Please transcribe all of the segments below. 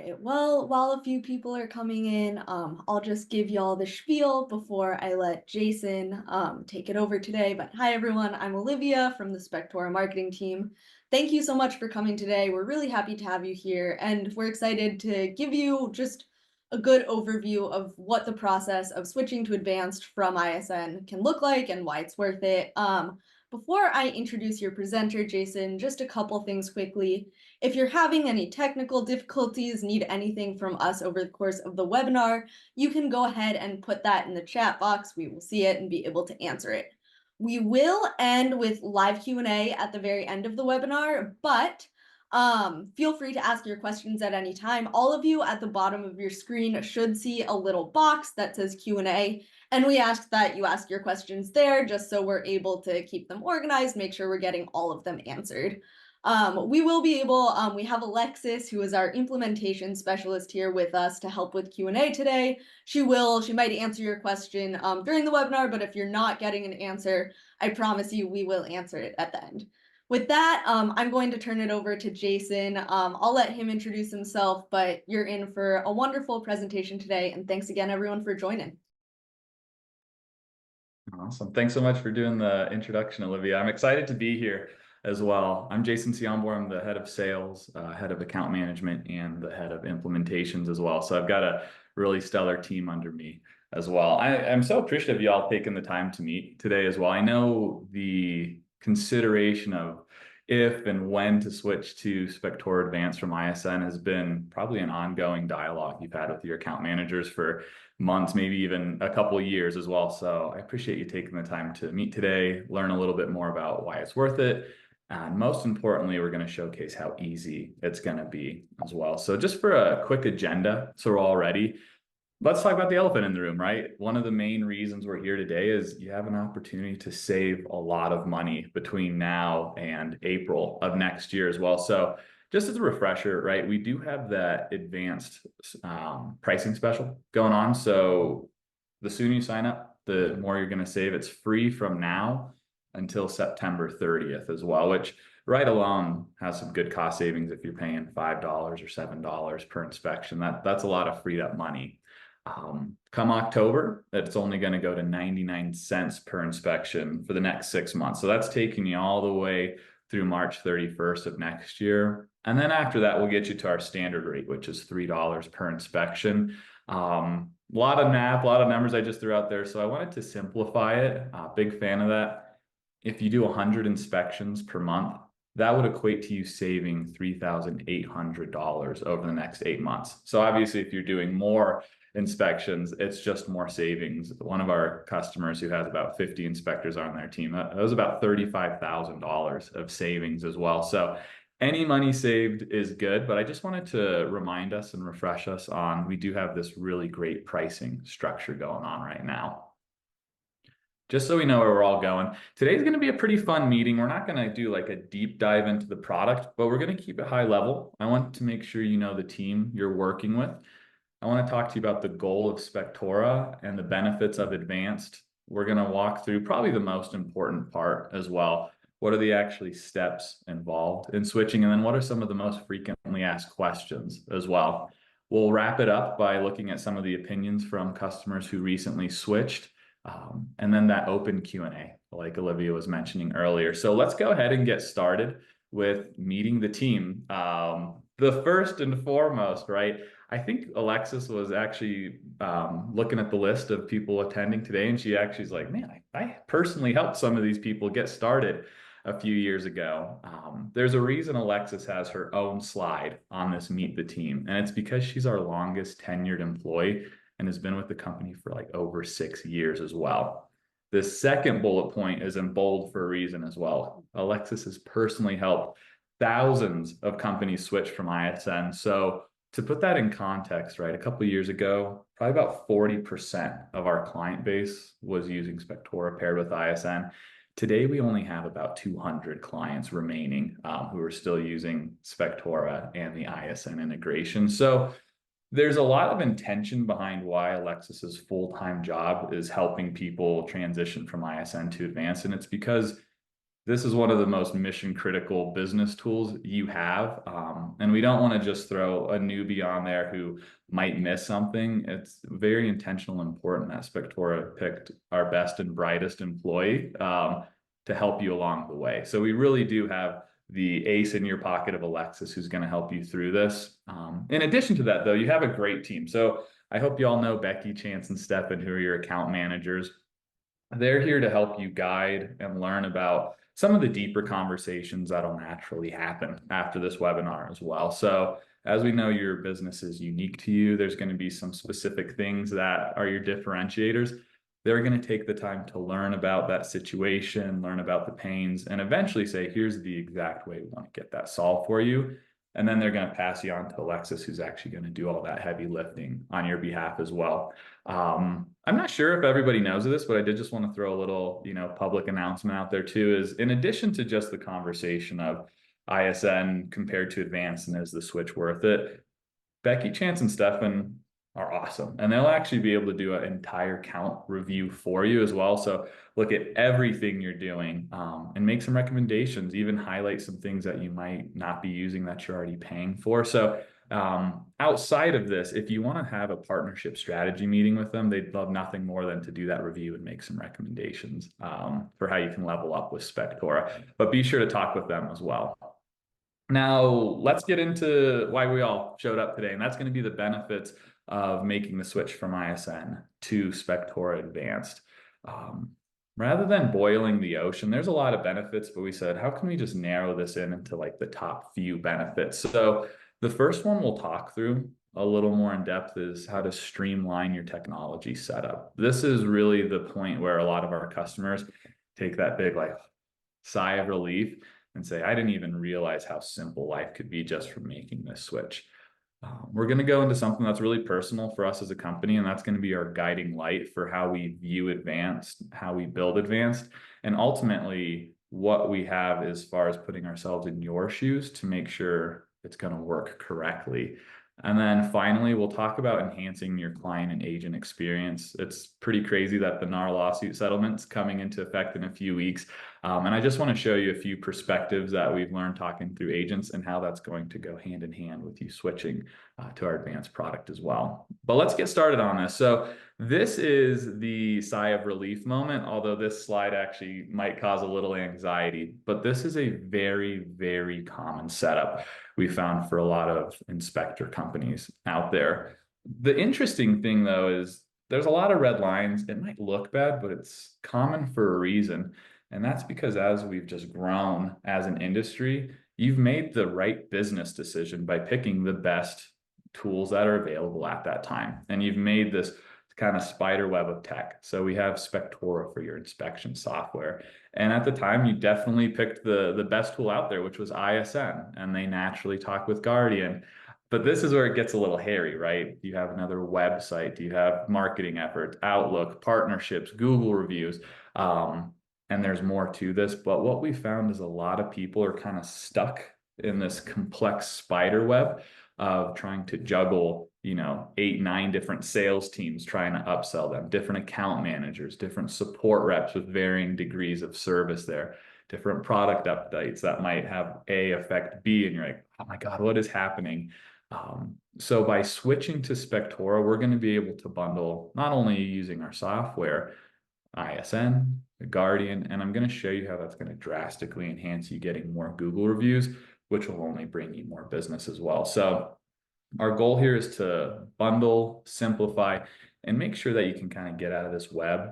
right. Well, while a few people are coming in, I'll just give y'all the spiel before I let Jason take it over today. But hi, everyone. I'm Olivia from the Spectora marketing team. Thank you so much for coming today. We're really happy to have you here, and we're excited to give you just a good overview of what the process of switching to advanced from ISN can look like and why it's worth it. Before I introduce your presenter, Jason, just a couple things quickly. If you're having any technical difficulties, need anything from us over the course of the webinar, you can go ahead and put that in the chat box. We will see it and be able to answer it. We will end with live Q&A at the very end of the webinar, but feel free to ask your questions at any time. All of you at the bottom of your screen should see a little box that says Q&A, and we ask that you ask your questions there just so we're able to keep them organized, make sure we're getting all of them answered. We will be able, we have Alexis, who is our implementation specialist here with us to help with Q&A today. She might answer your question during the webinar, but if you're not getting an answer, I promise you we will answer it at the end. With that, I'm going to turn it over to Jason. I'll let him introduce himself, but you're in for a wonderful presentation today, and thanks again, everyone, for joining. Awesome. Thanks so much for doing the introduction, Olivia. I'm excited to be here as well. I'm Jason Ciombor. I'm the head of sales, head of account management, and the head of implementations as well. So I've got a really stellar team under me as well. I'm so appreciative of y'all taking the time to meet today as well. I know the consideration of if and when to switch to Spectora Advanced from ISN has been probably an ongoing dialogue you've had with your account managers for months, maybe even a couple of years as well. So I appreciate you taking the time to meet today, learn a little bit more about why it's worth it. And most importantly, we're going to showcase how easy it's going to be as well. So just for a quick agenda, so we're all ready. Let's talk about the elephant in the room, right? One of the main reasons we're here today is you have an opportunity to save a lot of money between now and April of next year as well. So just as a refresher, right, we do have that advanced pricing special going on. So the sooner you sign up, the more you're going to save. It's free from now until September 30th as well, which right alone has some good cost savings if you're paying $5 or $7 per inspection. That's a lot of freed up money. Come October, it's only going to go to 99 cents per inspection for the next 6 months. So that's taking you all the way through March 31st of next year. And then after that, we'll get you to our standard rate, which is $3 per inspection. A lot of math, a lot of numbers I just threw out there. So I wanted to simplify it. Big fan of that. If you do 100 inspections per month, that would equate to you saving $3,800 over the next 8 months. So obviously, if you're doing more inspections, it's just more savings. One of our customers who has about 50 inspectors on their team, that was about $35,000 of savings as well. So any money saved is good, but I just wanted to remind us and refresh us on, we do have this really great pricing structure going on right now. Just so we know where we're all going. Today's going to be a pretty fun meeting. We're not going to do like a deep dive into the product, but we're going to keep it high level. I want to make sure you know the team you're working with. I want to talk to you about the goal of Spectora and the benefits of Advanced. We're going to walk through probably the most important part as well. What are the actually steps involved in switching? And then what are some of the most frequently asked questions as well? We'll wrap it up by looking at some of the opinions from customers who recently switched. And then that open Q&A, like Olivia was mentioning earlier. So let's go ahead and get started with meeting the team. The first and foremost, right? I think Alexis was actually looking at the list of people attending today, and she actually's like, man, I personally helped some of these people get started a few years ago. There's a reason Alexis has her own slide on this Meet the Team, and it's because she's our longest tenured employee and has been with the company for like over 6 years as well. The second bullet point is in bold for a reason as well. Alexis has personally helped thousands of companies switch from ISN. So to put that in context, right, a couple of years ago, probably about 40% of our client base was using Spectora paired with ISN. Today, we only have about 200 clients remaining who are still using Spectora and the ISN integration. So there's a lot of intention behind why Alexis's full-time job is helping people transition from ISN to Advanced, and it's because this is one of the most mission critical business tools you have. And we don't want to just throw a newbie on there who might miss something. It's very intentional and important that Spectora picked our best and brightest employee to help you along the way. So we really do have the ace in your pocket of Alexis who's going to help you through this. In addition to that, though, you have a great team. So I hope you all know Becky, Chance, and Stefan, who are your account managers. They're here to help you guide and learn about some of the deeper conversations that'll naturally happen after this webinar as well. So as we know, your business is unique to you. There's going to be some specific things that are your differentiators. They're going to take the time to learn about that situation, learn about the pains, and eventually say, here's the exact way we want to get that solved for you. And then they're going to pass you on to Alexis, who's actually going to do all that heavy lifting on your behalf as well. I'm not sure if everybody knows this, but I did just want to throw a little, public announcement out there too, is in addition to just the conversation of ISN compared to advanced and is the switch worth it, Becky, Chance, and Stefan are awesome. And they'll actually be able to do an entire count review for you as well. So look at everything you're doing and make some recommendations, even highlight some things that you might not be using that you're already paying for. So outside of this, if you want to have a partnership strategy meeting with them, they'd love nothing more than to do that review and make some recommendations for how you can level up with Spectora. But be sure to talk with them as well. Now, let's get into why we all showed up today, and that's going to be the benefits of making the switch from ISN to Spectora Advanced. Rather than boiling the ocean, there's a lot of benefits, but we said, how can we just narrow this in into like the top few benefits? So the first one we'll talk through a little more in depth is how to streamline your technology setup. This is really the point where a lot of our customers take that big like sigh of relief and say, I didn't even realize how simple life could be just from making this switch. We're going to go into something that's really personal for us as a company, and that's going to be our guiding light for how we view advanced, how we build advanced, and ultimately what we have as far as putting ourselves in your shoes to make sure it's going to work correctly. And then finally, we'll talk about enhancing your client and agent experience. It's pretty crazy that the NAR lawsuit settlement's coming into effect in a few weeks. And I just want to show you a few perspectives that we've learned talking through agents and how that's going to go hand in hand with you switching to our advanced product as well. But let's get started on this. So this is the sigh of relief moment, although this slide actually might cause a little anxiety, but this is a very, very common setup we found for a lot of inspector companies out there. The interesting thing though is there's a lot of red lines. It might look bad, but it's common for a reason. And that's because as we've just grown as an industry, you've made the right business decision by picking the best tools that are available at that time. And you've made this kind of spider web of tech. So we have Spectora for your inspection software. And at the time, you definitely picked the best tool out there, which was ISN, and they naturally talk with Guardian. But this is where it gets a little hairy, right? Do you have another website? Do you have marketing efforts, Outlook, partnerships, Google reviews? And there's more to this. But what we found is a lot of people are kind of stuck in this complex spider web of trying to juggle, 8, 9 different sales teams, trying to upsell them, different account managers, different support reps with varying degrees of service there, different product updates that might have A affect B. And you're like, oh my God, what is happening? So by switching to Spectora, we're going to be able to bundle not only using our software, ISN, the Guardian, and I'm going to show you how that's going to drastically enhance you getting more Google reviews, which will only bring you more business as well. So our goal here is to bundle, simplify, and make sure that you can kind of get out of this web,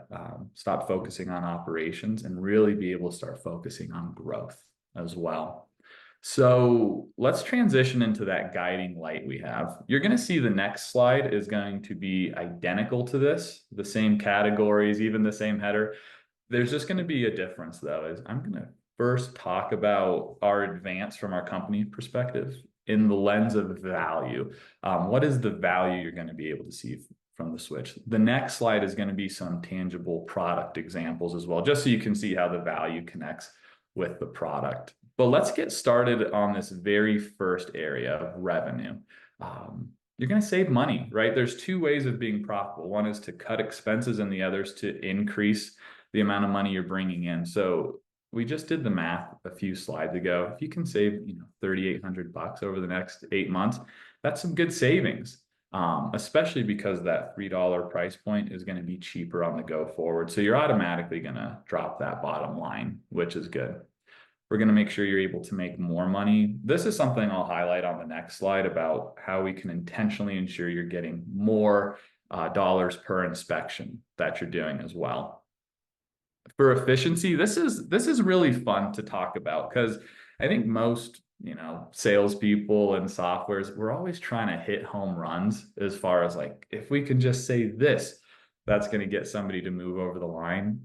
stop focusing on operations, and really be able to start focusing on growth as well. So let's transition into that guiding light we have. You're going to see the next slide is going to be identical to this, the same categories, even the same header. There's just going to be a difference though, is I'm going to first talk about our advance from our company perspective in the lens of value. What is the value you're going to be able to see from the switch? The next slide is going to be some tangible product examples as well, just so you can see how the value connects with the product. But let's get started on this very first area of revenue. You're going to save money, right? There's two ways of being profitable. One is to cut expenses and the other is to increase the amount of money you're bringing in. So we just did the math a few slides ago. If you can save, 3,800 bucks over the next 8 months, that's some good savings. Especially because that $3 price point is going to be cheaper on the go forward. So you're automatically going to drop that bottom line, which is good. We're going to make sure you're able to make more money. This is something I'll highlight on the next slide about how we can intentionally ensure you're getting more dollars per inspection that you're doing as well. For efficiency, this is really fun to talk about because I think most salespeople and softwares, we're always trying to hit home runs as far as like if we can just say this, that's going to get somebody to move over the line.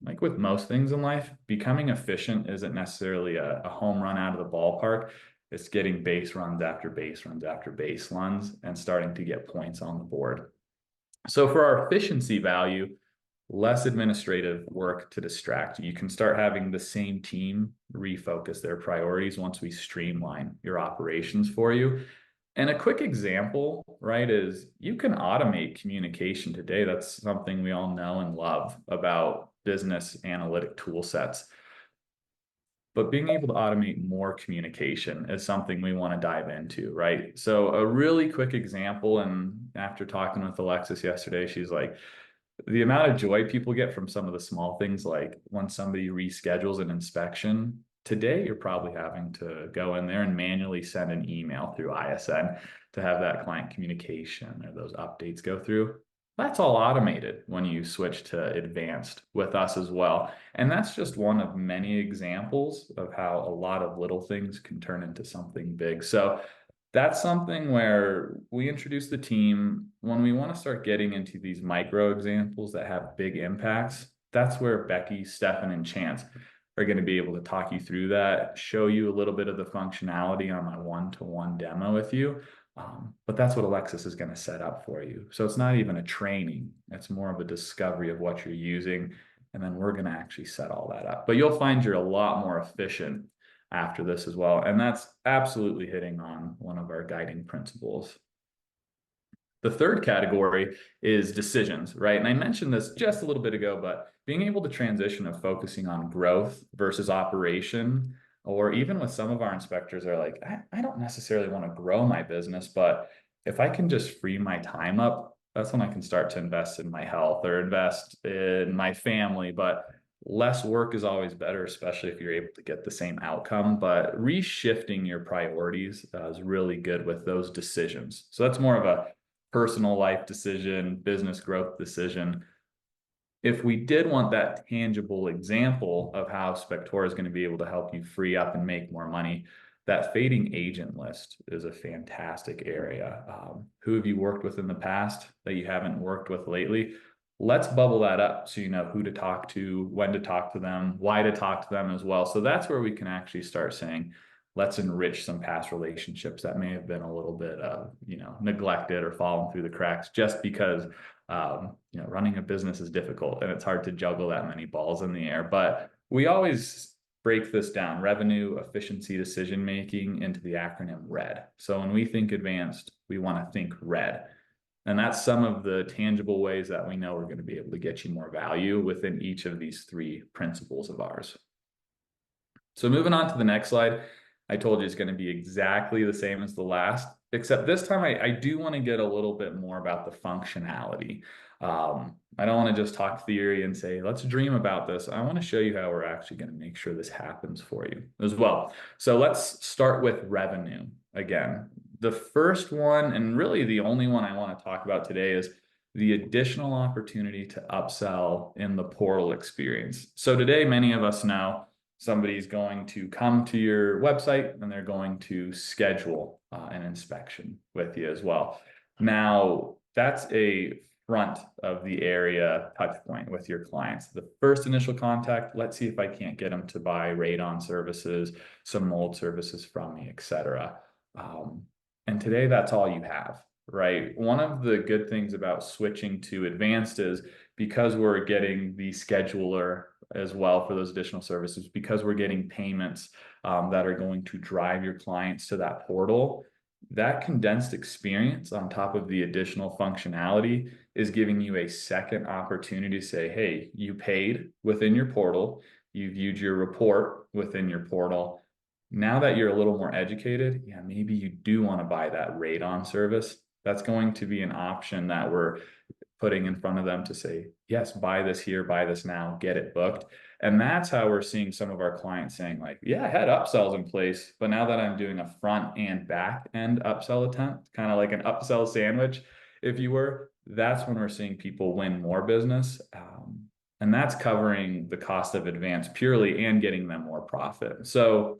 Like with most things in life, becoming efficient isn't necessarily a home run out of the ballpark. It's getting base runs after base runs after base runs and starting to get points on the board. So for our efficiency value, less administrative work to distract you. You can start having the same team refocus their priorities once we streamline your operations for you. And a quick example, right, is you can automate communication today. That's something we all know and love about business analytic tool sets. But being able to automate more communication is something we want to dive into, right? So a really quick example, and after talking with Alexis yesterday, she's like, the amount of joy people get from some of the small things, like when somebody reschedules an inspection, today you're probably having to go in there and manually send an email through ISN to have that client communication or those updates go through. That's all automated when you switch to advanced with us as well. And that's just one of many examples of how a lot of little things can turn into something big. So that's something where we introduce the team when we want to start getting into these micro examples that have big impacts. That's where Becky, Stefan, and Chance are going to be able to talk you through that, show you a little bit of the functionality on my one-to-one demo with you. But that's what Alexis is going to set up for you. So it's not even a training. It's more of a discovery of what you're using. And then we're going to actually set all that up. But you'll find you're a lot more efficient after this as well. And that's absolutely hitting on one of our guiding principles. The third category is decisions, right? And I mentioned this just a little bit ago, but being able to transition of focusing on growth versus operation, or even with some of our inspectors are like, I don't necessarily want to grow my business, but if I can just free my time up, that's when I can start to invest in my health or invest in my family. But less work is always better, especially if you're able to get the same outcome. But reshifting your priorities is really good with those decisions. So that's more of a personal life decision, business growth decision. If we did want that tangible example of how Spectora is going to be able to help you free up and make more money, that fading agent list is a fantastic area. Who have you worked with in the past that you haven't worked with lately? Let's bubble that up so you know who to talk to, when to talk to them, why to talk to them as well. So that's where we can actually start saying, let's enrich some past relationships that may have been a little bit neglected or fallen through the cracks just because running a business is difficult and it's hard to juggle that many balls in the air. But we always break this down: revenue, efficiency, decision making, into the acronym RED. So when we think advanced, we want to think RED. And that's some of the tangible ways that we know we're going to be able to get you more value within each of these three principles of ours. So moving on to the next slide, I told you it's going to be exactly the same as the last, except this time I do want to get a little bit more about the functionality. I don't want to just talk theory and say, let's dream about this. I want to show you how we're actually going to make sure this happens for you as well. So let's start with revenue again. The first one, and really the only one I want to talk about today, is the additional opportunity to upsell in the portal experience. So today, many of us know somebody's going to come to your website and they're going to schedule an inspection with you as well. Now, that's a front of the area touch point with your clients. The first initial contact, let's see if I can't get them to buy radon services, some mold services from me, etc. And today, that's all you have, right? One of the good things about switching to advanced is because we're getting the scheduler as well for those additional services, because we're getting payments that are going to drive your clients to that portal. That condensed experience on top of the additional functionality is giving you a second opportunity to say, hey, you paid within your portal. you viewed your report within your portal. Now that you're a little more educated, yeah, maybe you do want to buy that radon service. That's going to be an option that we're putting in front of them to say, yes, buy this here, buy this now, get it booked. And that's how we're seeing some of our clients saying, like, yeah, I had upsells in place, but now that I'm doing a front and back end upsell attempt, kind of like an upsell sandwich, if you were, that's when we're seeing people win more business. And that's covering the cost of advance purely and getting them more profit. So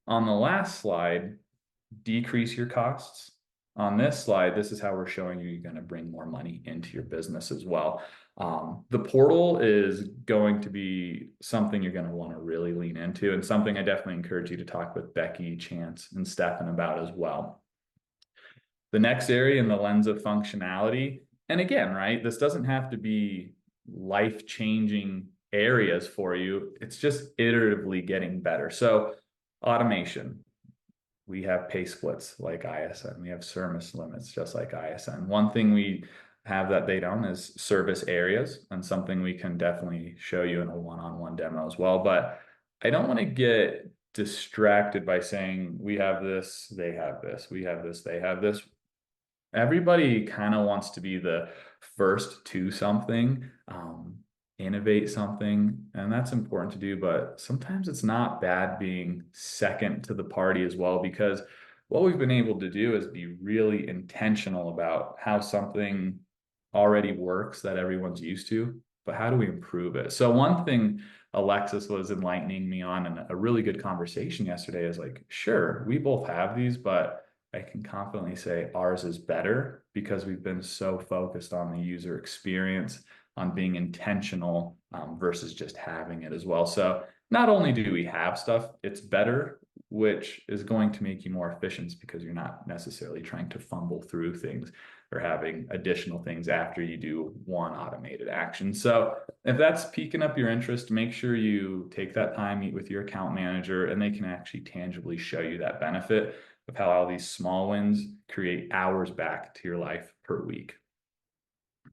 on the last slide, decrease your costs. On this slide, this is how we're showing you you're going to bring more money into your business as well. The portal is going to be something you're going to want to really lean into, and something I definitely encourage you to talk with Becky, Chance, and Stefan about as well. The next area in the lens of functionality, and again, right, this doesn't have to be life-changing areas for you. It's just iteratively getting better. So automation, we have pay splits like ISN. We have service limits just like ISN. One thing we have that they don't is service areas, and something we can definitely show you in a one-on-one demo as well. But I don't want to get distracted by saying we have this, they have this, we have this, they have this. Everybody kind of wants to be the first to something, innovate something, and that's important to do, but sometimes it's not bad being second to the party as well, because what we've been able to do is be really intentional about how something already works that everyone's used to, but how do we improve it? So one thing Alexis was enlightening me on in a really good conversation yesterday is like, sure, we both have these, but I can confidently say ours is better because we've been so focused on the user experience, on being intentional versus just having it as well. So not only do we have stuff, it's better, which is going to make you more efficient because you're not necessarily trying to fumble through things or having additional things after you do one automated action. So if that's piquing up your interest, make sure you take that time, meet with your account manager, and they can actually tangibly show you that benefit of how all these small wins create hours back to your life per week.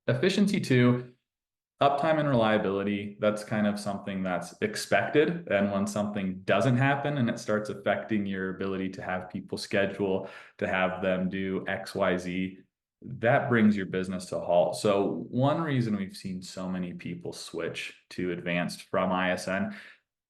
Efficiency two, uptime and reliability, that's kind of something that's expected. And when something doesn't happen and it starts affecting your ability to have people schedule, to have them do X, Y, Z, that brings your business to a halt. So one reason we've seen so many people switch to advanced from ISN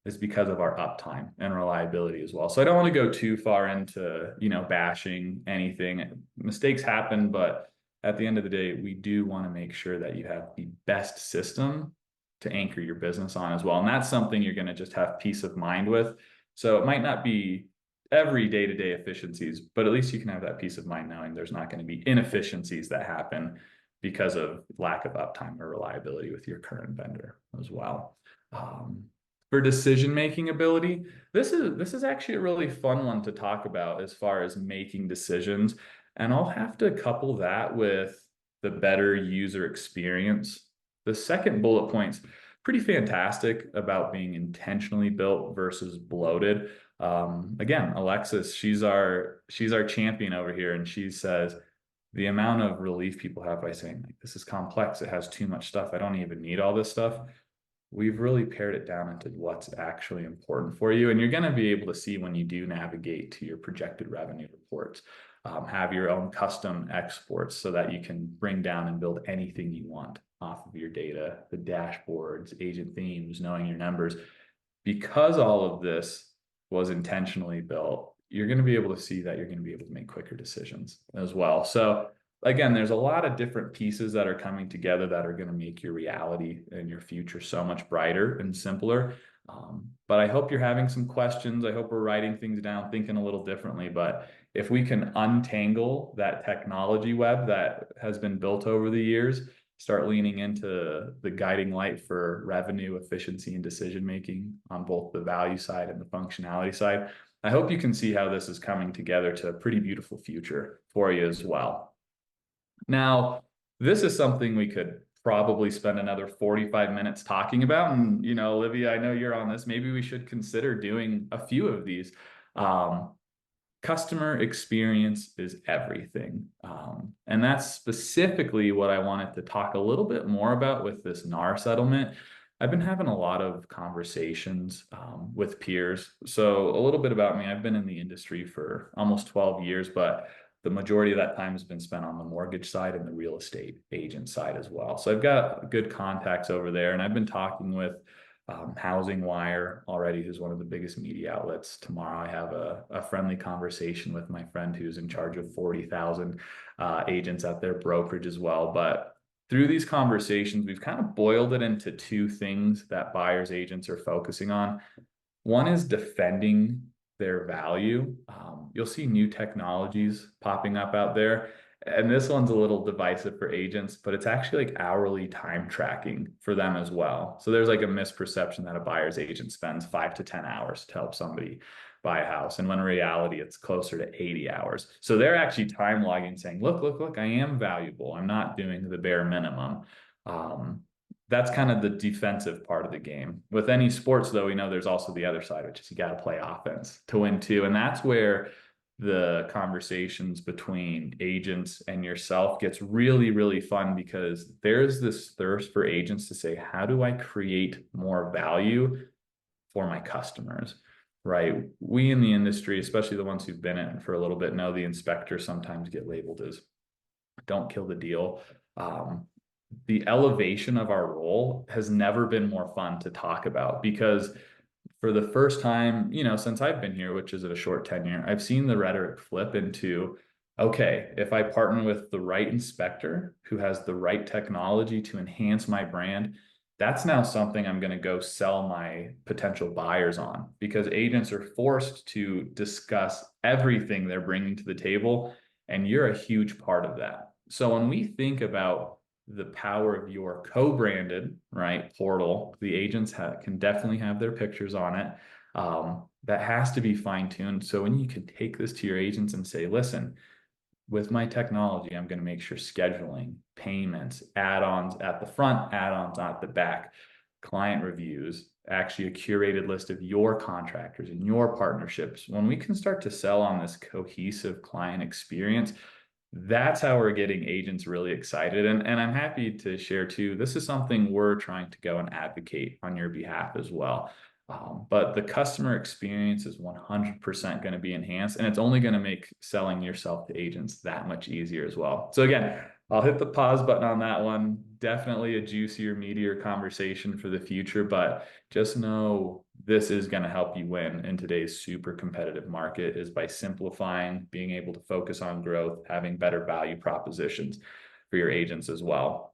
is because of our uptime and reliability as well. So I don't want to go too far into, bashing anything. Mistakes happen, but at the end of the day, we do want to make sure that you have the best system to anchor your business on as well. And that's something you're going to just have peace of mind with. So it might not be every day-to-day efficiencies, but at least you can have that peace of mind knowing there's not going to be inefficiencies that happen because of lack of uptime or reliability with your current vendor as well. For decision-making ability, this is actually a really fun one to talk about as far as making decisions. And I'll have to couple that with the better user experience. The second bullet point's pretty fantastic about being intentionally built versus bloated. Again, Alexis, she's our champion over here, and she says the amount of relief people have by saying, like, this is complex, it has too much stuff, I don't even need all this stuff. We've really pared it down into what's actually important for you. And you're going to be able to see when you do navigate to your projected revenue reports, have your own custom exports so that you can bring down and build anything you want off of your data, the dashboards, agent themes, knowing your numbers. Because all of this was intentionally built, you're going to be able to see that you're going to be able to make quicker decisions as well. So again, there's a lot of different pieces that are coming together that are going to make your reality and your future so much brighter and simpler. But I hope you're having some questions. I hope we're writing things down, thinking a little differently. But if we can untangle that technology web that has been built over the years, start leaning into the guiding light for revenue, efficiency, and decision making on both the value side and the functionality side, I hope you can see how this is coming together to a pretty beautiful future for you as well. Now, this is something we could probably spend another 45 minutes talking about. And, Olivia, I know you're on this. Maybe we should consider doing a few of these. Customer experience is everything. And that's specifically what I wanted to talk a little bit more about with this NAR settlement. I've been having a lot of conversations with peers. So, a little bit about me: I've been in the industry for almost 12 years, but the majority of that time has been spent on the mortgage side and the real estate agent side as well. So, I've got good contacts over there, and I've been talking with Housing Wire already, who's one of the biggest media outlets. Tomorrow, I have a friendly conversation with my friend who's in charge of 40,000 agents at their brokerage as well. But through these conversations, we've kind of boiled it into two things that buyers agents are focusing on. One is defending their value. You'll see new technologies popping up out there. And this one's a little divisive for agents, but it's actually like hourly time tracking for them as well. So there's like a misperception that a buyer's agent spends 5 to 10 hours to help somebody buy a house. And when in reality, it's closer to 80 hours. So they're actually time logging saying, look, I am valuable. I'm not doing the bare minimum. Um, that's kind of the defensive part of the game. With any sports, though, we know there's also the other side, which is you got to play offense to win too. And that's where the conversations between agents and yourself gets really, really fun, because there's this thirst for agents to say, how do I create more value for my customers? Right. We in the industry, especially the ones who've been in it for a little bit, know the inspectors sometimes get labeled as don't kill the deal. The elevation of our role has never been more fun to talk about, because for the first time, since I've been here, which is a short tenure, I've seen the rhetoric flip into, okay, if I partner with the right inspector who has the right technology to enhance my brand, that's now something I'm going to go sell my potential buyers on, because agents are forced to discuss everything they're bringing to the table, and you're a huge part of that. So when we think about the power of your co-branded, right, portal, the agents can definitely have their pictures on it. That has to be fine-tuned. So when you can take this to your agents and say, listen, with my technology, I'm going to make sure scheduling, payments, add-ons at the front, add-ons at the back, client reviews, actually a curated list of your contractors and your partnerships. When we can start to sell on this cohesive client experience, that's how we're getting agents really excited. And I'm happy to share too, this is something we're trying to go and advocate on your behalf as well. But the customer experience is 100% going to be enhanced, and it's only going to make selling yourself to agents that much easier as well. So again, I'll hit the pause button on that one. Definitely a juicier, meatier conversation for the future, but just know this is going to help you win in today's super competitive market, is by simplifying, being able to focus on growth, having better value propositions for your agents as well.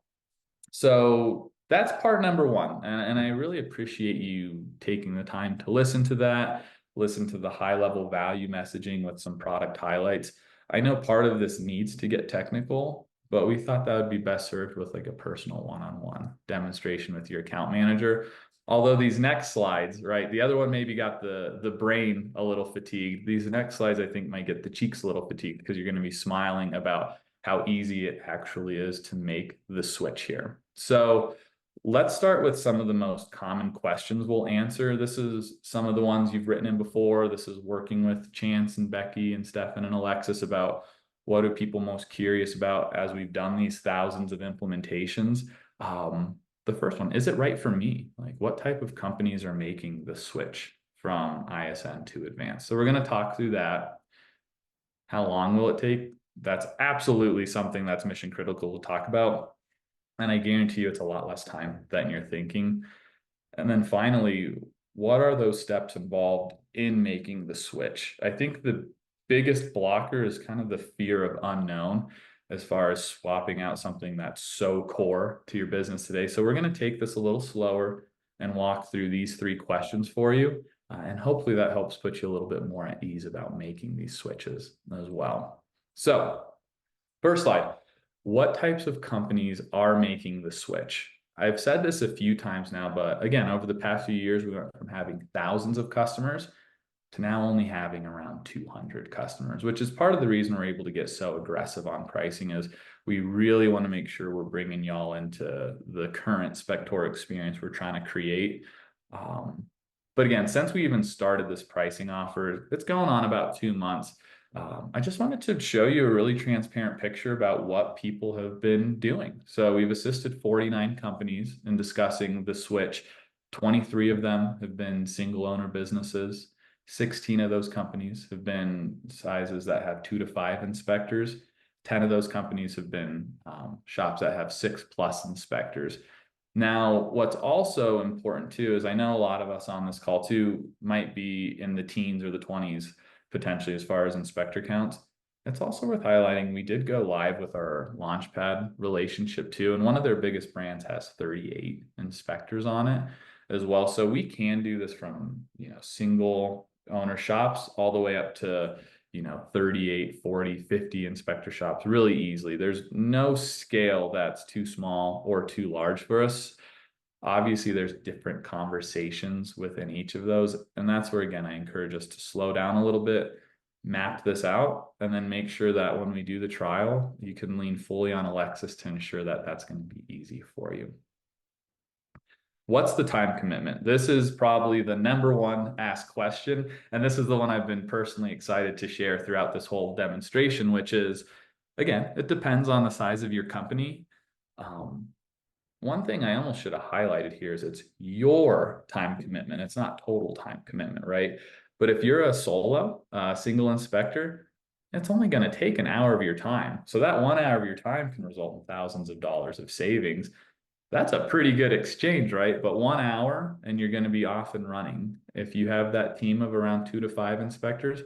So that's part number one. And I really appreciate you taking the time to listen to that, listen to the high level value messaging with some product highlights. I know part of this needs to get technical, but we thought that would be best served with like a personal one-on-one demonstration with your account manager. Although these next slides, right, the other one maybe got the brain a little fatigued. These next slides, I think, might get the cheeks a little fatigued, because you're going to be smiling about how easy it actually is to make the switch here. So let's start with some of the most common questions we'll answer. This is some of the ones you've written in before. This is working with Chance and Becky and Stefan and Alexis about what are people most curious about as we've done these thousands of implementations. The first one, is it right for me? Like, what type of companies are making the switch from ISN to Advanced? So we're going to talk through that. How long will it take? That's absolutely something that's mission critical to talk about. And I guarantee you it's a lot less time than you're thinking. And then finally, what are those steps involved in making the switch? I think the biggest blocker is kind of the fear of unknown, as far as swapping out something that's so core to your business today. So we're going to take this a little slower and walk through these three questions for you. And hopefully that helps put you a little bit more at ease about making these switches as well. So first slide, what types of companies are making the switch? I've said this a few times now, but again, over the past few years, we went from having thousands of customers to now only having around 200 customers, which is part of the reason we're able to get so aggressive on pricing. Is we really want to make sure we're bringing y'all into the current Spectora experience we're trying to create. But again, since we even started this pricing offer, it's going on about 2 months. I just wanted to show you a really transparent picture about what people have been doing. So we've assisted 49 companies in discussing the switch. 23 of them have been single owner businesses. 16 of those companies have been sizes that have 2 to 5 inspectors. 10 of those companies have been shops that have 6+ inspectors. Now, what's also important too is I know a lot of us on this call too might be in the teens or the 20s potentially as far as inspector counts. It's also worth highlighting we did go live with our Launchpad relationship too, and one of their biggest brands has 38 inspectors on it as well. So we can do this from, single owner shops all the way up to 38, 40, 50 inspector shops really easily. There's no scale that's too small or too large for us. Obviously, there's different conversations within each of those. And that's where, again, I encourage us to slow down a little bit, map this out, and then make sure that when we do the trial, you can lean fully on Alexis to ensure that that's going to be easy for you. What's the time commitment? This is probably the number one asked question. And this is the one I've been personally excited to share throughout this whole demonstration, which is, again, it depends on the size of your company. One thing I almost should have highlighted here is it's your time commitment. It's not total time commitment, right? But if you're a solo, single inspector, it's only going to take an hour of your time. So that 1 hour of your time can result in thousands of dollars of savings. That's a pretty good exchange, right? But 1 hour and you're going to be off and running. If you have that team of around 2 to 5 inspectors,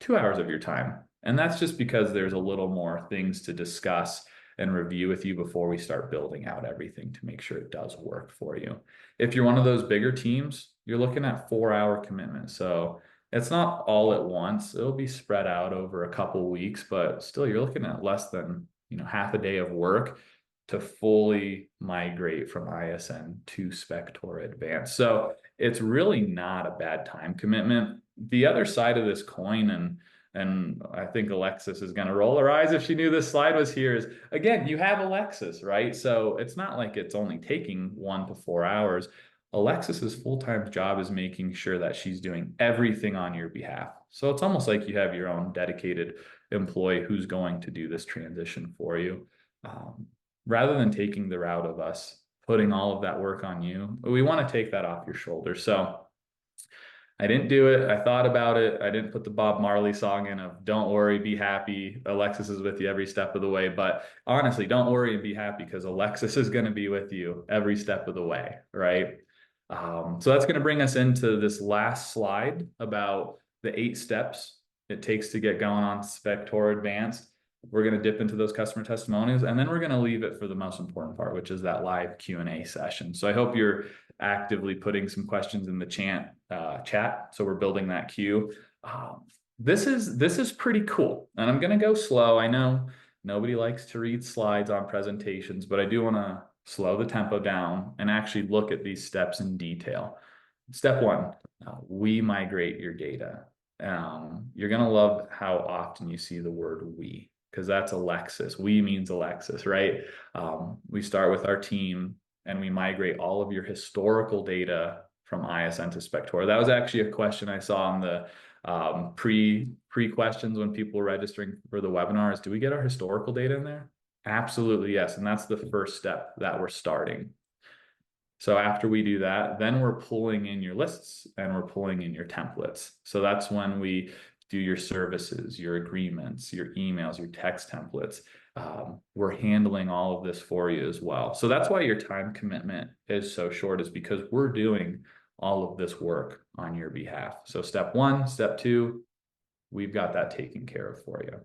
2 hours of your time. And that's just because there's a little more things to discuss and review with you before we start building out everything to make sure it does work for you. If you're one of those bigger teams, you're looking at 4 hour commitment. So it's not all at once. It'll be spread out over a couple weeks, but still you're looking at less than, half a day of work to fully migrate from ISN to Spectora Advanced. So it's really not a bad time commitment. The other side of this coin, and I think Alexis is going to roll her eyes if she knew this slide was here, is again, you have Alexis, right? So it's not like it's only taking 1 to 4 hours. Alexis's full-time job is making sure that she's doing everything on your behalf. So it's almost like you have your own dedicated employee who's going to do this transition for you. Rather than taking the route of us putting all of that work on you, we want to take that off your shoulders. So I didn't do it. I thought about it. I didn't put the Bob Marley song in of "Don't worry, be happy. Alexis is with you every step of the way." But honestly, don't worry and be happy because Alexis is going to be with you every step of the way, right? So that's going to bring us into this last slide about the 8 steps it takes to get going on Spectora Advanced. We're going to dip into those customer testimonials, and then we're going to leave it for the most important part, which is that live Q&A session. So I hope you're actively putting some questions in the chat. So we're building that queue. This is pretty cool, and I'm going to go slow. I know nobody likes to read slides on presentations, but I do want to slow the tempo down and actually look at these steps in detail. Step 1, we migrate your data. You're going to love how often you see the word we, because that's Alexis. We means Alexis, right? We start with our team and we migrate all of your historical data from ISN to Spectora. That was actually a question I saw in the pre questions when people were registering for the webinars. Do we get our historical data in there? Absolutely, yes. And that's the first step that we're starting. So after we do that, then we're pulling in your lists and we're pulling in your templates. So that's when we do your services, your agreements, your emails, your text templates. We're handling all of this for you as well. So that's why your time commitment is so short, is because we're doing all of this work on your behalf. So step 1, step 2, we've got that taken care of for you.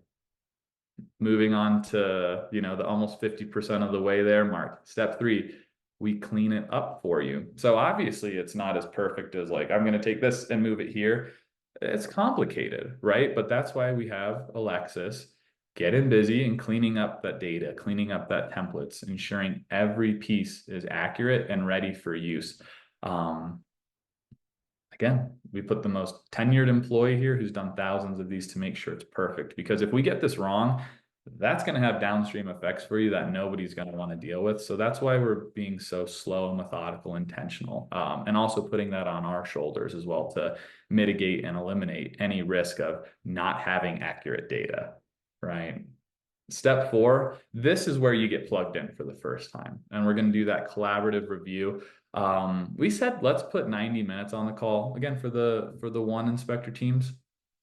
Moving on to, the almost 50% of the way there mark. Step 3, we clean it up for you. So obviously it's not as perfect as like, I'm going to take this and move it here. It's complicated, right? But that's why we have Alexis getting busy and cleaning up that data, cleaning up that templates, ensuring every piece is accurate and ready for use. Again, we put the most tenured employee here who's done thousands of these to make sure it's perfect. Because if we get this wrong, that's going to have downstream effects for you that nobody's going to want to deal with. So that's why we're being so slow, methodical, intentional, and also putting that on our shoulders as well to mitigate and eliminate any risk of not having accurate data, right? Step 4, this is where you get plugged in for the first time. And we're going to do that collaborative review. We said, let's put 90 minutes on the call again for the one inspector teams.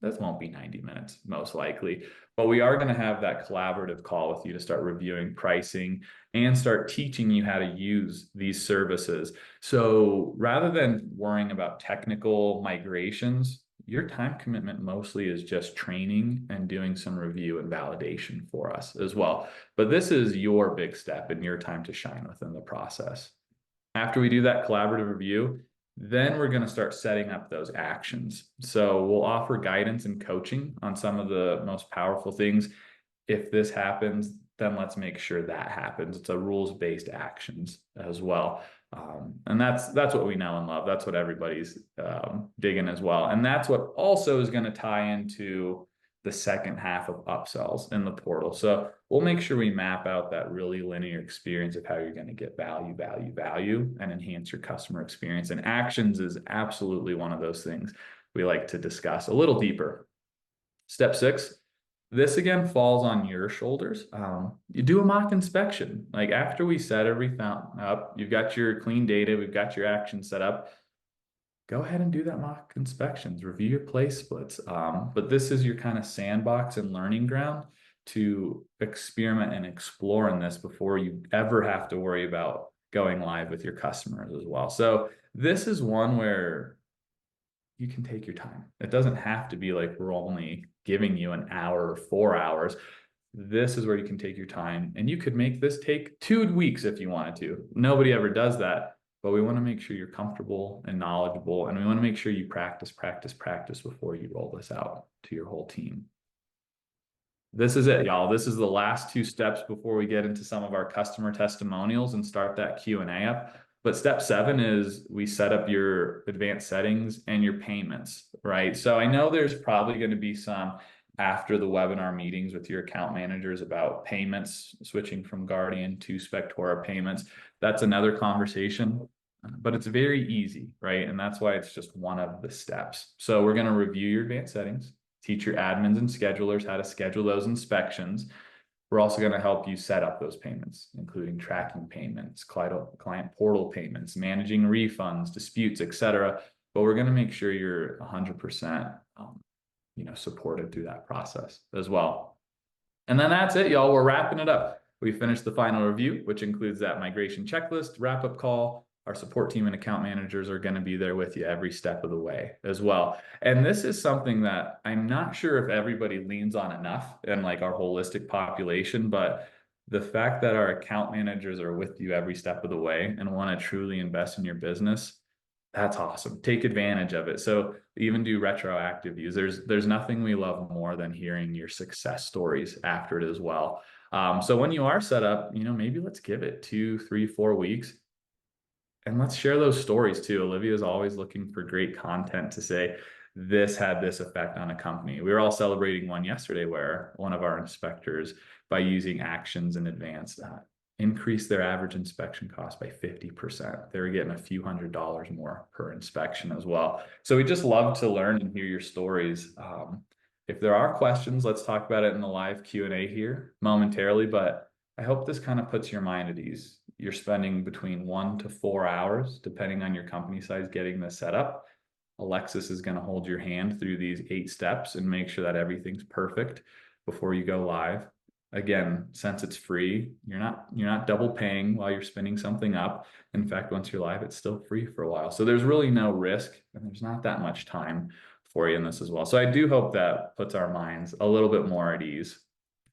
This won't be 90 minutes, most likely, but we are going to have that collaborative call with you to start reviewing pricing and start teaching you how to use these services. So rather than worrying about technical migrations, your time commitment mostly is just training and doing some review and validation for us as well. But this is your big step and your time to shine within the process. After we do that collaborative review, then we're going to start setting up those actions. So we'll offer guidance and coaching on some of the most powerful things. If this happens, then let's make sure that happens. It's a rules-based actions as well. And that's what we know and love. That's what everybody's digging as well. And that's what also is going to tie into the second half of upsells in the portal. So we'll make sure we map out that really linear experience of how you're going to get value, value, value, and enhance your customer experience. And actions is absolutely one of those things we like to discuss a little deeper. Step 6, this again falls on your shoulders. You do a mock inspection. Like after we set everything up, you've got your clean data, we've got your action set up. Go ahead and do that mock inspections, review your play splits. But this is your kind of sandbox and learning ground to experiment and explore in this before you ever have to worry about going live with your customers as well. So this is one where you can take your time. It doesn't have to be like we're only giving you an hour or 4 hours. This is where you can take your time, and you could make this take 2 weeks if you wanted to. Nobody ever does that, but we want to make sure you're comfortable and knowledgeable, and we want to make sure you practice, practice, practice before you roll this out to your whole team. This is it, y'all. This is the last 2 steps before we get into some of our customer testimonials and start that Q&A up. But step 7 is we set up your advanced settings and your payments, right? So I know there's probably going to be some after the webinar meetings with your account managers about payments, switching from Guardian to Spectora payments. That's another conversation, but it's very easy, right? And that's why it's just one of the steps. So we're going to review your advanced settings, teach your admins and schedulers how to schedule those inspections. We're also going to help you set up those payments, including tracking payments, client portal payments, managing refunds, disputes, etc. But we're going to make sure you're 100% supported through that process as well. And then that's it, y'all. We're wrapping it up. We finished the final review, which includes that migration checklist, wrap-up call. Our support team and account managers are going to be there with you every step of the way as well. And this is something that I'm not sure if everybody leans on enough in like our holistic population, but the fact that our account managers are with you every step of the way and want to truly invest in your business, that's awesome. Take advantage of it. So even do retroactive views. There's nothing we love more than hearing your success stories after it as well. So when you are set up, maybe let's give it 2, 3, 4 weeks. And let's share those stories too. Olivia is always looking for great content to say, this had this effect on a company. We were all celebrating one yesterday where one of our inspectors, by using actions in advance, increased their average inspection cost by 50%. They were getting a few $100s more per inspection as well. So we just love to learn and hear your stories. If there are questions, let's talk about it in the live Q&A here momentarily, but I hope this kind of puts your mind at ease. You're spending between 1 to 4 hours, depending on your company size, getting this set up. Alexis is going to hold your hand through these 8 steps and make sure that everything's perfect before you go live. Again, since it's free, you're not double paying while you're spinning something up. In fact, once you're live, it's still free for a while. So there's really no risk, and there's not that much time for you in this as well. So I do hope that puts our minds a little bit more at ease.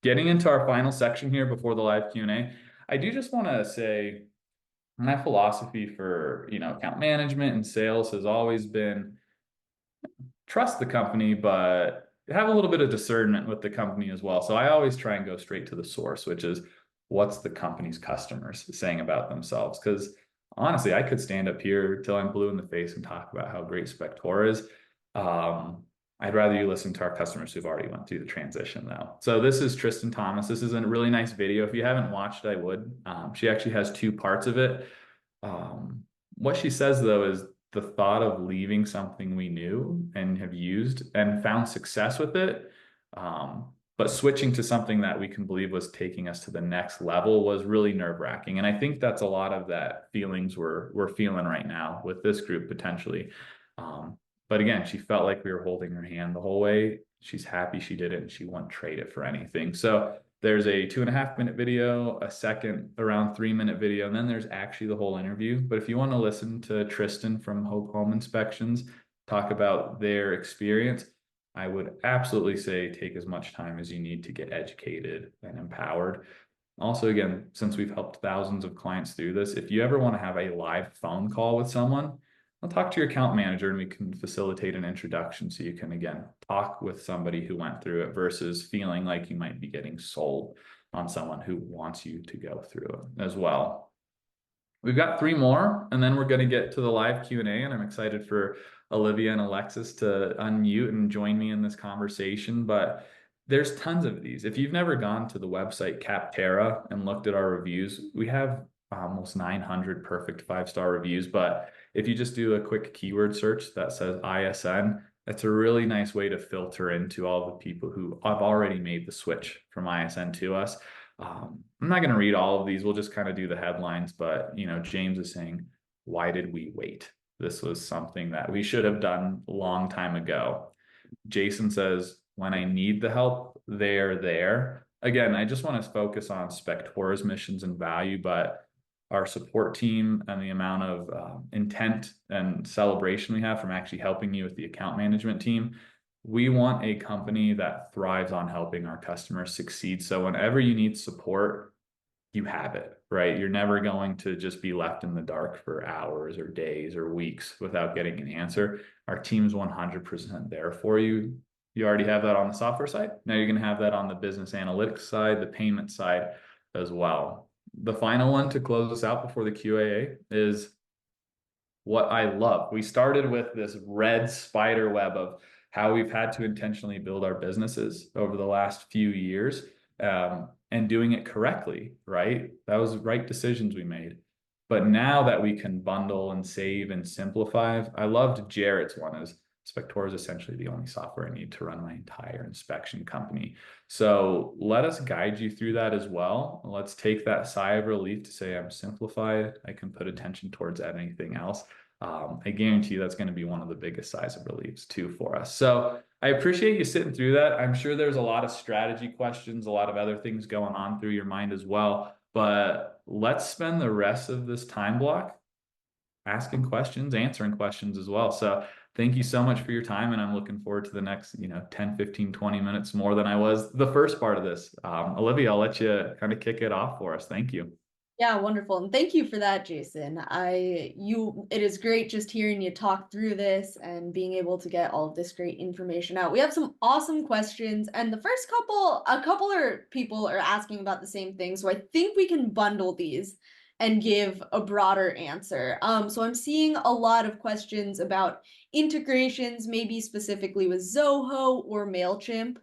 Getting into our final section here before the live Q&A, I do just want to say my philosophy for account management and sales has always been trust the company, but have a little bit of discernment with the company as well. So I always try and go straight to the source, which is what's the company's customers saying about themselves. Because honestly, I could stand up here till I'm blue in the face and talk about how great Spectora is. I'd rather you listen to our customers who've already went through the transition though. So this is Tristan Thomas. This is a really nice video. If you haven't watched, I would. She actually has two parts of it. What she says though is the thought of leaving something we knew and have used and found success with it, but switching to something that we can believe was taking us to the next level was really nerve-wracking. And I think that's a lot of that feelings we're feeling right now with this group potentially. But again, she felt like we were holding her hand the whole way. She's happy she did it and she won't trade it for anything. So there's a 2.5 minute video, a second around 3 minute video, and then there's actually the whole interview. But if you want to listen to Tristan from Hope Home Inspections talk about their experience, I would absolutely say take as much time as you need to get educated and empowered. Also, again, since we've helped thousands of clients through this, if you ever want to have a live phone call with someone, I'll talk to your account manager and we can facilitate an introduction so you can, again, talk with somebody who went through it versus feeling like you might be getting sold on someone who wants you to go through it as well. We've got 3 more, and then we're going to get to the live Q&A, and I'm excited for Olivia and Alexis to unmute and join me in this conversation. But there's tons of these. If you've never gone to the website Capterra and looked at our reviews, we have almost 900 perfect 5-star reviews. But if you just do a quick keyword search that says ISN, that's a really nice way to filter into all the people who have already made the switch from ISN to us. I'm not going to read all of these. We'll just kind of do the headlines. But, James is saying, why did we wait? This was something that we should have done a long time ago. Jason says, when I need the help, they're there. Again, I just want to focus on Spectora's missions and value, but our support team and the amount of intent and celebration we have from actually helping you with the account management team. We want a company that thrives on helping our customers succeed. So whenever you need support, you have it, right? You're never going to just be left in the dark for hours or days or weeks without getting an answer. Our team's 100% there for you. You already have that on the software side. Now you're going to have that on the business analytics side, the payment side as well. The final one to close us out before the QAA is what I love. We started with this red spider web of how we've had to intentionally build our businesses over the last few years, and doing it correctly, right? That was right decisions we made. But now that we can bundle and save and simplify, I loved Jarrett's one is Spectora is essentially the only software I need to run my entire inspection company. So let us guide you through that as well. Let's take that sigh of relief to say I'm simplified. I can put attention towards anything else. I guarantee you that's going to be one of the biggest sighs of reliefs too for us. So I appreciate you sitting through that. I'm sure there's a lot of strategy questions, a lot of other things going on through your mind as well. But let's spend the rest of this time block asking questions, answering questions as well. So thank you so much for your time. And I'm looking forward to the next, 10, 15, 20 minutes more than I was the first part of this. Olivia, I'll let you kind of kick it off for us. Thank you. Yeah, wonderful. And thank you for that, Jason. It is great just hearing you talk through this and being able to get all of this great information out. We have some awesome questions, and the first a couple of people are asking about the same thing. So I think we can bundle these and give a broader answer. So I'm seeing a lot of questions about integrations, maybe specifically with Zoho or MailChimp.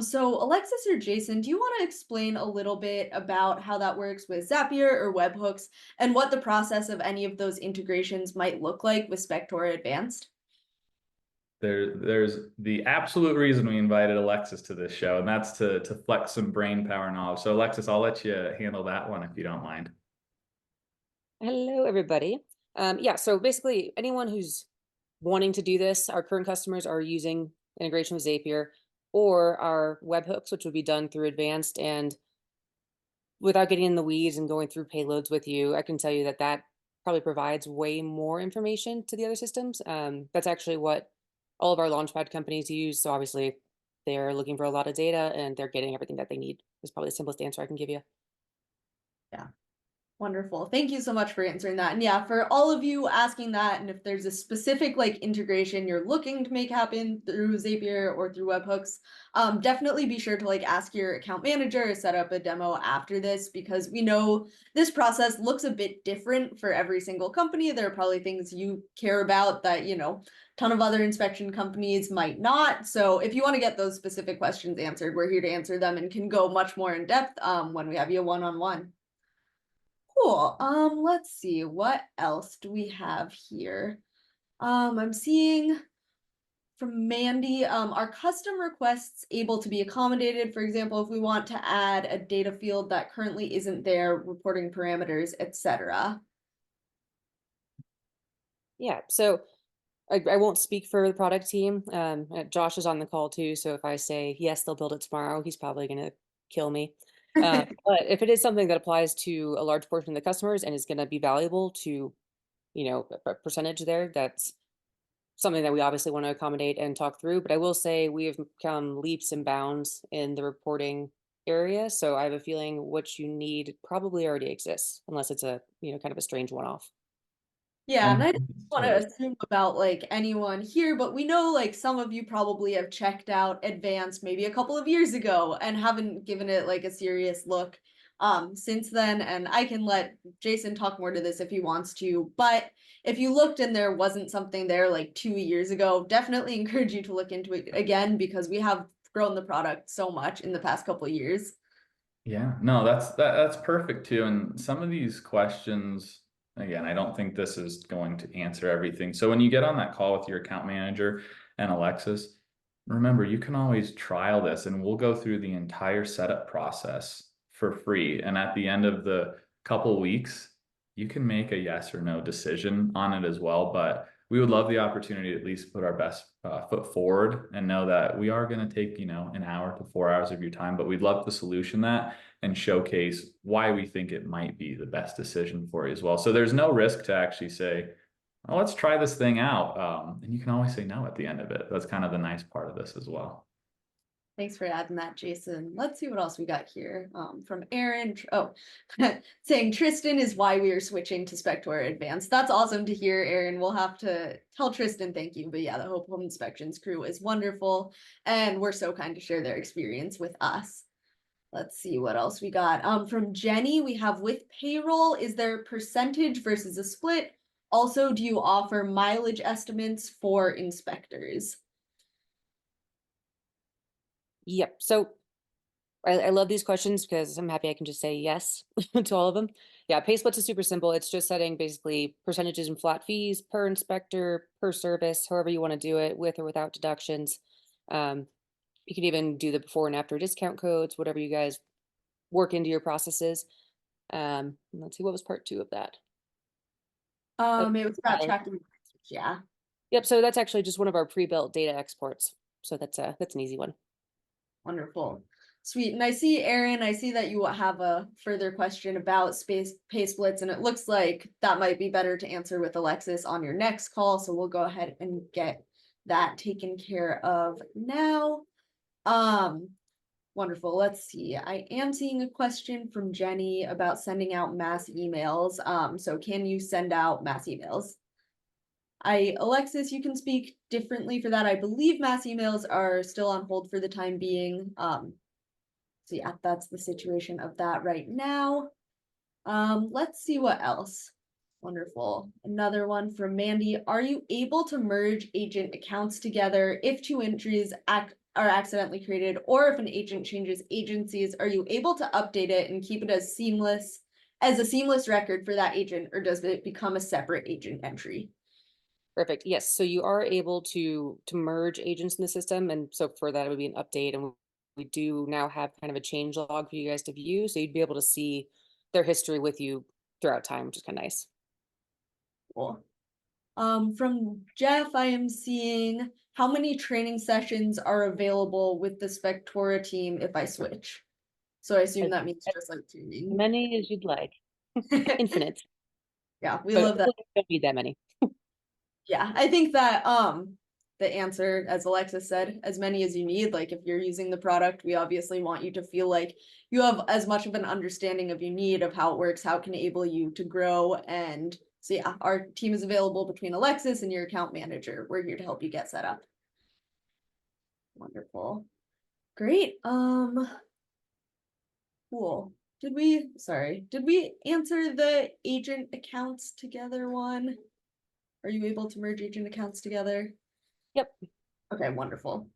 So Alexis or Jason, do you want to explain a little bit about how that works with Zapier or webhooks and what the process of any of those integrations might look like with Spectora Advanced? There's the absolute reason we invited Alexis to this show, and that's to flex some brain power knowledge. So Alexis, I'll let you handle that one if you don't mind. Hello, everybody. Yeah, so basically anyone who's wanting to do this, our current customers are using integration with Zapier or our webhooks, which would be done through Advanced. And without getting in the weeds and going through payloads with you, I can tell you that that probably provides way more information to the other systems. That's actually what all of our Launchpad companies use. So obviously they're looking for a lot of data and they're getting everything that they need. Is probably the simplest answer I can give you. Yeah. Wonderful. Thank you so much for answering that. And yeah, for all of you asking that, and if there's a specific integration you're looking to make happen through Zapier or through webhooks, definitely be sure to ask your account manager or set up a demo after this, because we know this process looks a bit different for every single company. There are probably things you care about that, ton of other inspection companies might not. So if you want to get those specific questions answered, we're here to answer them and can go much more in depth when we have you one-on-one. Cool. Let's see, what else do we have here? I'm seeing from Mandy, are custom requests able to be accommodated? For example, if we want to add a data field that currently isn't there, reporting parameters, etc. Yeah, so I won't speak for the product team. Josh is on the call too, so if I say yes, they'll build it tomorrow, he's probably going to kill me. But if it is something that applies to a large portion of the customers and is going to be valuable to, a percentage there, that's something that we obviously want to accommodate and talk through. But I will say we have come leaps and bounds in the reporting area, so I have a feeling what you need probably already exists, unless it's a kind of a strange one-off. Yeah, and I don't want to Sorry. assume about like anyone here, but we know like some of you probably have checked out Advanced maybe a couple of years ago and haven't given it like a serious look since then. And I can let Jason talk more to this if he wants to, but if you looked and there wasn't something there like 2 years ago, definitely encourage you to look into it again because we have grown the product so much in the past couple of years. Yeah, no, that's perfect too. And some of these questions, again, I don't think this is going to answer everything. So when you get on that call with your account manager and Alexis, remember you can always trial this and we'll go through the entire setup process for free. And at the end of the couple weeks, you can make a yes or no decision on it as well. But we would love the opportunity to at least put our best foot forward and know that we are going to take, an hour to 4 hours of your time, but we'd love to solution that and showcase why we think it might be the best decision for you as well. So there's no risk to actually say, oh, let's try this thing out. And you can always say no at the end of it. That's kind of the nice part of this as well. Thanks for adding that, Jason. Let's see what else we got here. From Aaron. Oh, saying Tristan is why we are switching to Spectora Advanced. That's awesome to hear, Aaron. We'll have to tell Tristan thank you. But yeah, the Hope Home Inspections crew is wonderful, and we're so kind to share their experience with us. Let's see what else we got. From Jenny, we have with payroll, is there a percentage versus a split? Also, do you offer mileage estimates for inspectors? Yep. So I love these questions because I'm happy I can just say yes to all of them. Yeah, pay splits is super simple. It's just setting basically percentages and flat fees per inspector, per service, however you want to do it, with or without deductions. You can even do the before and after discount codes, whatever you guys work into your processes. Let's see, what was part 2 of that? It was about tracking. Yeah. Yep. So that's actually just one of our pre-built data exports. So that's an easy one. Wonderful. Sweet. And I see, Aaron, I see that you have a further question about pay splits, and it looks like that might be better to answer with Alexis on your next call. So we'll go ahead and get that taken care of now. Wonderful. Let's see. I am seeing a question from Jenny about sending out mass emails. So can you send out mass emails? Alexis, you can speak differently for that. I believe mass emails are still on hold for the time being. So yeah, that's the situation of that right now. Let's see what else. Wonderful. Another one from Mandy. Are you able to merge agent accounts together if two entries are accidentally created, or if an agent changes agencies, are you able to update it and keep it as a seamless record for that agent, or does it become a separate agent entry? Perfect. Yes. So you are able to merge agents in the system. And so for that, it would be an update. And we do now have kind of a change log for you guys to view. So you'd be able to see their history with you throughout time, which is kind of nice. Cool. From Jeff, I am seeing how many training sessions are available with the Spectora team if I switch. So I assume that means just like training. Many as you'd like. Infinite. Yeah, we But love that. you don't need that many. Yeah, I think that the answer, as Alexis said, as many as you need. Like if you're using the product, we obviously want you to feel like you have as much of an understanding of your need, of how it works, how it can enable you to grow. And so yeah, our team is available between Alexis and your account manager. We're here to help you get set up. Wonderful. Great. Cool. Did we answer the agent accounts together one? Are you able to merge agent accounts together? Yep. Okay, wonderful.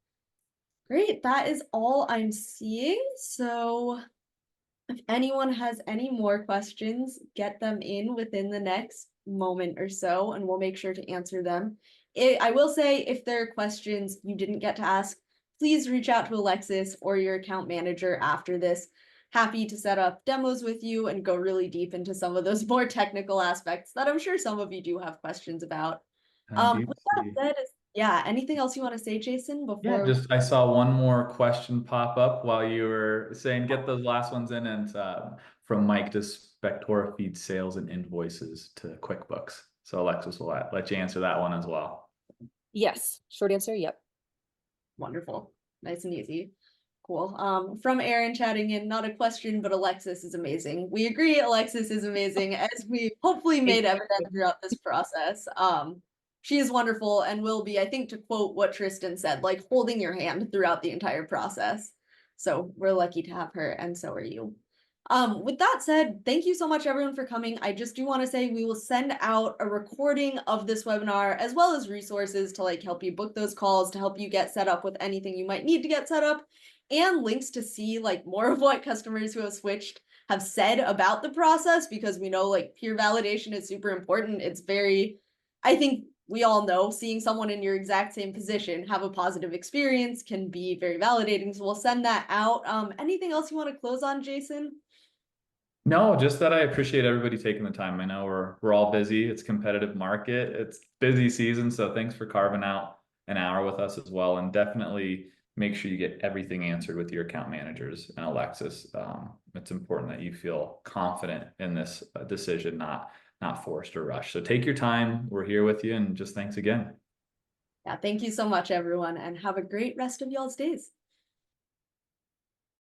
Great, that is all I'm seeing. So if anyone has any more questions, get them in within the next moment or so, and we'll make sure to answer them. I will say, if there are questions you didn't get to ask, please reach out to Alexis or your account manager after this. Happy to set up demos with you and go really deep into some of those more technical aspects that I'm sure some of you do have questions about. I do With that see. said, yeah, anything else you want to say, Jason, Yeah, before? just I saw one more question pop up while you were saying get those last ones in, and from Mike, does Spectora feed sales and invoices to QuickBooks? So Alexis will let you answer that one as well. Yes. Short answer, yep. Wonderful. Nice and easy. Cool. From Aaron chatting in, not a question, but Alexis is amazing. We agree Alexis is amazing, as we hopefully made evident throughout this process. She is wonderful and will be, I think, to quote what Tristan said, like holding your hand throughout the entire process. So we're lucky to have her, and so are you. With that said, thank you so much everyone for coming. I just do want to say we will send out a recording of this webinar as well as resources to like help you book those calls, to help you get set up with anything you might need to get set up, and links to see like more of what customers who have switched have said about the process, because we know like peer validation is super important. It's very, I think we all know seeing someone in your exact same position have a positive experience can be very validating. So we'll send that out. Anything else you want to close on, Jason? No, just that I appreciate everybody taking the time. I know we're all busy. It's a competitive market. It's busy season, so thanks for carving out an hour with us as well. And definitely make sure you get everything answered with your account managers and Alexis. It's important that you feel confident in this decision, not forced or rushed. So take your time. We're here with you, and just thanks again. Yeah, thank you so much, everyone, and have a great rest of y'all's days.